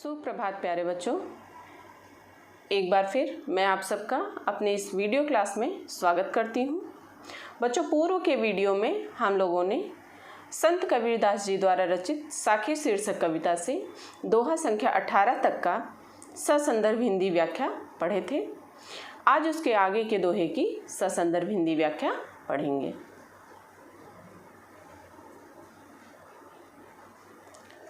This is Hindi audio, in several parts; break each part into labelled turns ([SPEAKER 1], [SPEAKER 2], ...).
[SPEAKER 1] सुप्रभात प्यारे बच्चों, एक बार फिर मैं आप सबका अपने इस वीडियो क्लास में स्वागत करती हूँ। बच्चों, पूर्व के वीडियो में हम लोगों ने संत कबीरदास जी द्वारा रचित साखी शीर्षक कविता से दोहा संख्या 18 तक का ससंदर्भ हिंदी व्याख्या पढ़े थे। आज उसके आगे के दोहे की ससंदर्भ हिंदी व्याख्या पढ़ेंगे।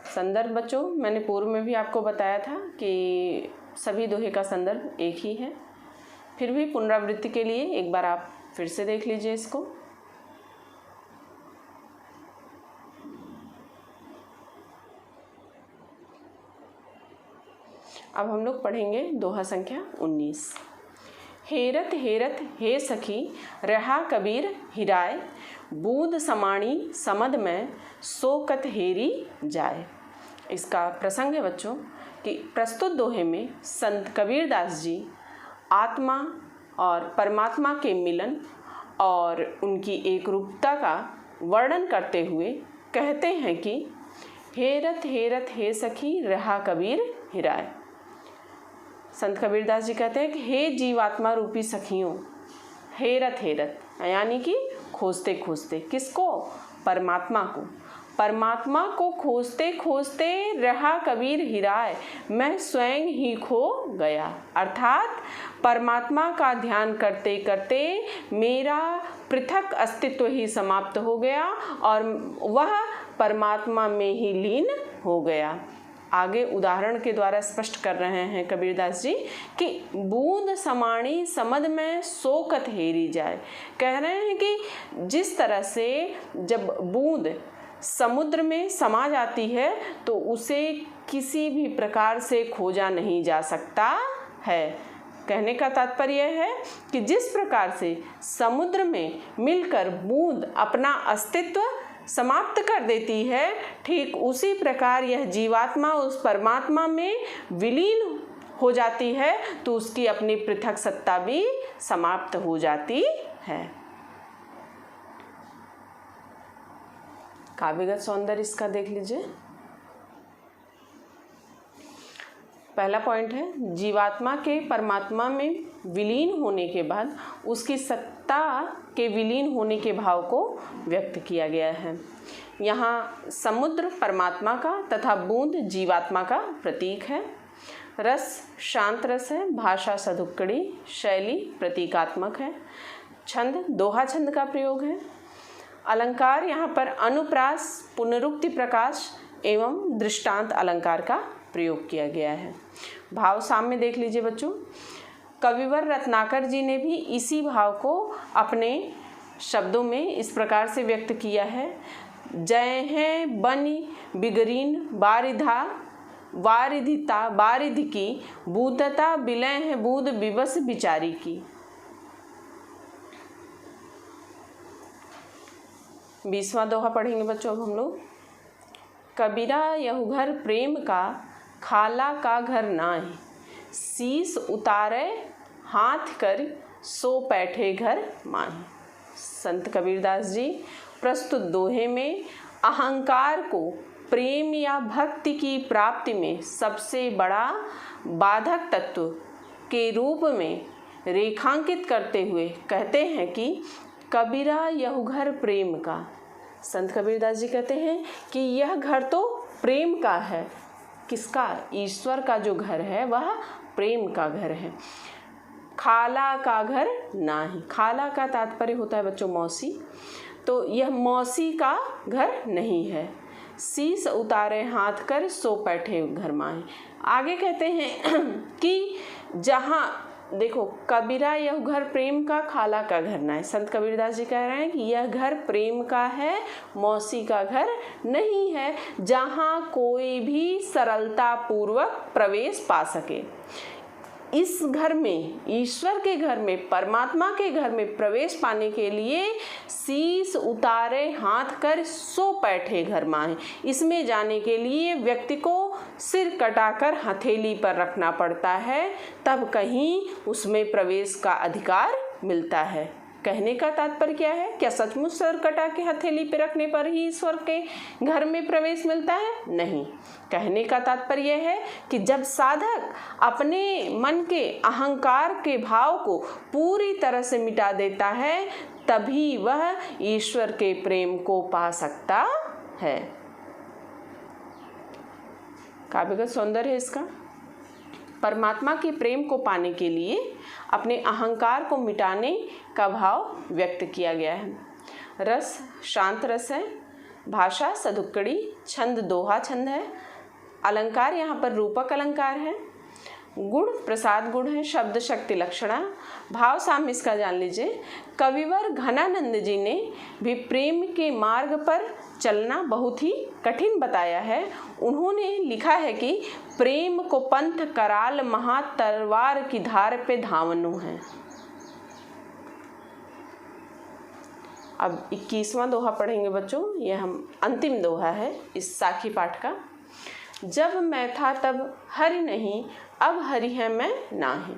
[SPEAKER 1] संदर्भ बच्चों, मैंने पूर्व में भी आपको बताया था कि सभी दोहे का संदर्भ एक ही है। फिर भी पुनरावृत्ति के लिए एक बार आप फिर से देख लीजिए इसको। अब हम लोग पढ़ेंगे दोहा संख्या 19। हेरत हेरत हे सखी रहा कबीर हिराय, बूंद समाणी समद में सोकत हेरी जाए। इसका प्रसंग है बच्चों कि प्रस्तुत दोहे में संत कबीरदास जी आत्मा और परमात्मा के मिलन और उनकी एक रूपता का वर्णन करते हुए कहते हैं कि हेरत हेरत हे सखी रहा कबीर हिराय। संत कबीरदास जी कहते हैं कि हे जीवात्मा रूपी सखियों, हेरत हेरत यानी कि खोजते खोजते, किसको? परमात्मा को खोजते खोजते रहा कबीर हिराय, मैं स्वयं ही खो गया। अर्थात परमात्मा का ध्यान करते करते मेरा पृथक अस्तित्व ही समाप्त हो गया और वह परमात्मा में ही लीन हो गया। आगे उदाहरण के द्वारा स्पष्ट कर रहे हैं कबीरदास जी कि बूंद समाणी समद में सोकत हेरी जाए। कह रहे हैं कि जिस तरह से जब बूंद समुद्र में समा जाती है तो उसे किसी भी प्रकार से खोजा नहीं जा सकता है। कहने का तात्पर्य है कि जिस प्रकार से समुद्र में मिलकर बूंद अपना अस्तित्व समाप्त कर देती है, ठीक उसी प्रकार यह जीवात्मा उस परमात्मा में विलीन हो जाती है तो उसकी अपनी पृथक सत्ता भी समाप्त हो जाती है। काव्यगत सौंदर्य इसका देख लीजिए। पहला पॉइंट है, जीवात्मा के परमात्मा में विलीन होने के बाद उसकी सत्ता के विलीन होने के भाव को व्यक्त किया गया है। यहाँ समुद्र परमात्मा का तथा बूंद जीवात्मा का प्रतीक है। रस शांत रस है, भाषा सधुक्कड़ी, शैली प्रतीकात्मक है, छंद दोहा छंद का प्रयोग है। अलंकार यहाँ पर अनुप्रास, पुनरुक्ति प्रकाश एवं दृष्टांत अलंकार का प्रयोग किया गया है। भाव साम्य देख लीजिए बच्चों। कविवर रत्नाकर जी ने भी इसी भाव को अपने शब्दों में इस प्रकार से व्यक्त किया है। जय हैं बनी बिगरीन बारिधा वारिधिता बारिध की, बूदता बिलय है बूद बिबस बिचारी की। 20वां दोहा पढ़ेंगे बच्चों अब हम लोग। कबीरा यहु घर प्रेम का, खाला का घर नाहि, शीस उतारे हाथ कर सो बैठे घर माही। संत कबीरदास जी प्रस्तुत दोहे में अहंकार को प्रेम या भक्ति की प्राप्ति में सबसे बड़ा बाधक तत्व के रूप में रेखांकित करते हुए कहते हैं कि कबीरा यह घर प्रेम का। संत कबीरदास जी कहते हैं कि यह घर तो प्रेम का है। किसका? ईश्वर का जो घर है वह प्रेम का घर है। खाला का घर नाही, खाला का तात्पर्य होता है बच्चों मौसी, तो यह मौसी का घर नहीं है। शीस उतारे हाथ कर सो बैठे घर माही। आगे कहते हैं कि जहाँ देखो, कबीरा यह घर प्रेम का, खाला का घर ना है। संत कबीरदास जी कह रहे हैं कि यह घर प्रेम का है, मौसी का घर नहीं है, जहाँ कोई भी सरलता पूर्वक प्रवेश पा सके। इस घर में, ईश्वर के घर में, परमात्मा के घर में प्रवेश पाने के लिए शीस उतारे हाथ कर सो बैठे घर माहे। इसमें जाने के लिए व्यक्ति को सिर कटाकर हथेली पर रखना पड़ता है, तब कहीं उसमें प्रवेश का अधिकार मिलता है। कहने का तात्पर्य क्या है? क्या सचमुच सर कटा के हथेली पे रखने पर ही ईश्वर के घर में प्रवेश मिलता है? नहीं। कहने का तात्पर्य यह है कि जब साधक अपने मन के अहंकार के भाव को पूरी तरह से मिटा देता है तभी वह ईश्वर के प्रेम को पा सकता है। काव्यगत सौंदर्य है इसका। परमात्मा के प्रेम को पाने के लिए अपने अहंकार को मिटाने का भाव व्यक्त किया गया है। रस शांत रस है, भाषा सदुक्कड़ी, छंद दोहा छंद है, अलंकार यहाँ पर रूपक अलंकार है, गुण प्रसाद गुण है, शब्द शक्ति लक्षणा। भाव साम्य इसका जान लीजिए। कविवर घनानंद जी ने भी प्रेम के मार्ग पर चलना बहुत ही कठिन बताया है। उन्होंने लिखा है कि प्रेम को पंथ कराल महा तलवार की धार पे धावनो है। अब 21वां दोहा पढ़ेंगे बच्चों। यह हम अंतिम दोहा है इस साखी पाठ का। जब मैं था तब हरि नहीं, अब हरि है मैं नाही।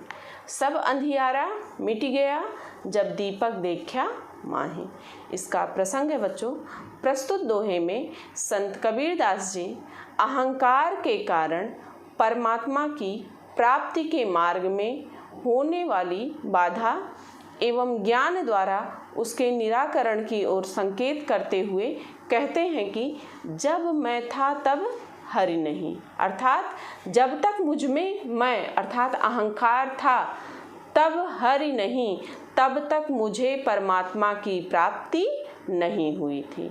[SPEAKER 1] सब अंधियारा मिट गया, जब दीपक देखा माही। इसका प्रसंग है बच्चों। प्रस्तुत दोहे में संत कबीरदास जी अहंकार के कारण परमात्मा की प्राप्ति के मार्ग में होने वाली बाधा एवं ज्ञान द्वारा उसके निराकरण की ओर संकेत करते हुए कहते हैं कि जब मैं था तब हरि नहीं, अर्थात जब तक मुझ में मैं अर्थात अहंकार था तब हरि नहीं, तब तक मुझे परमात्मा की प्राप्ति नहीं हुई थी।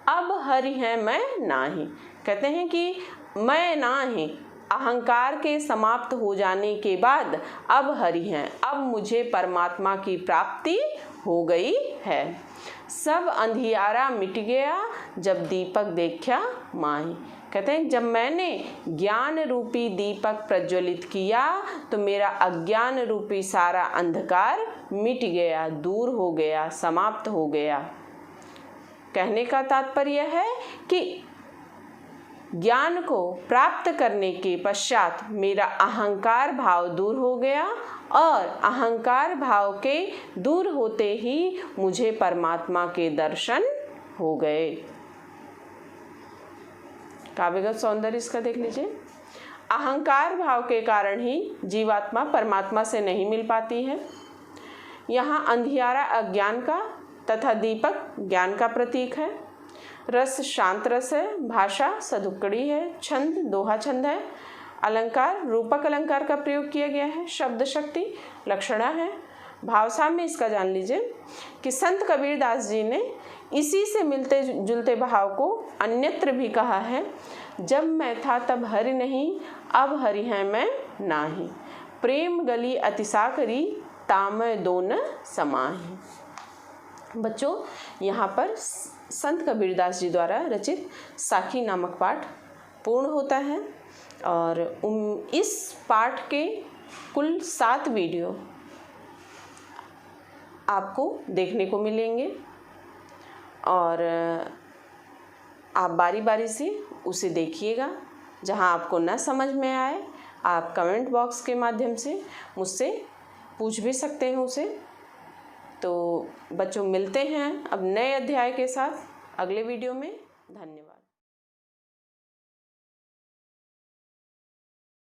[SPEAKER 1] अब हरि है मैं नाही। कहते हैं कि मैं नाही, अहंकार के समाप्त हो जाने के बाद अब हरि हैं, अब मुझे परमात्मा की प्राप्ति हो गई है। सब अंधियारा मिट गया, जब दीपक देखा माही। कहते हैं जब मैंने ज्ञान रूपी दीपक प्रज्वलित किया तो मेरा अज्ञान रूपी सारा अंधकार मिट गया, दूर हो गया, समाप्त हो गया। कहने का तात्पर्य है कि ज्ञान को प्राप्त करने के पश्चात मेरा अहंकार भाव दूर हो गया और अहंकार भाव के दूर होते ही मुझे परमात्मा के दर्शन हो गए। काव्यगत सौंदर्य इसका देख लीजिए। अहंकार भाव के कारण ही जीवात्मा परमात्मा से नहीं मिल पाती है। यहाँ अंधियारा अज्ञान का तथा दीपक ज्ञान का प्रतीक है। रस शांत रस है, भाषा सदुक्कड़ी है, छंद दोहा छंद है, अलंकार रूपक अलंकार का प्रयोग किया गया है, शब्द शक्ति लक्षणा है। भावसा में इसका जान लीजिए कि संत कबीरदास जी ने इसी से मिलते जुलते भाव को अन्यत्र भी कहा है। जब मैं था तब हरि नहीं, अब हरि है मैं नाही। प्रेम गली अतिशा करी, तामय दोन समाही। बच्चों यहाँ पर संत कबीरदास जी द्वारा रचित साखी नामक पाठ पूर्ण होता है और इस पाठ के कुल 7 वीडियो आपको देखने को मिलेंगे और आप बारी बारी से उसे देखिएगा। जहां आपको न समझ में आए आप कमेंट बॉक्स के माध्यम से मुझसे पूछ भी सकते हैं उसे। तो बच्चों मिलते हैं अब नए अध्याय के साथ अगले वीडियो में। धन्यवाद।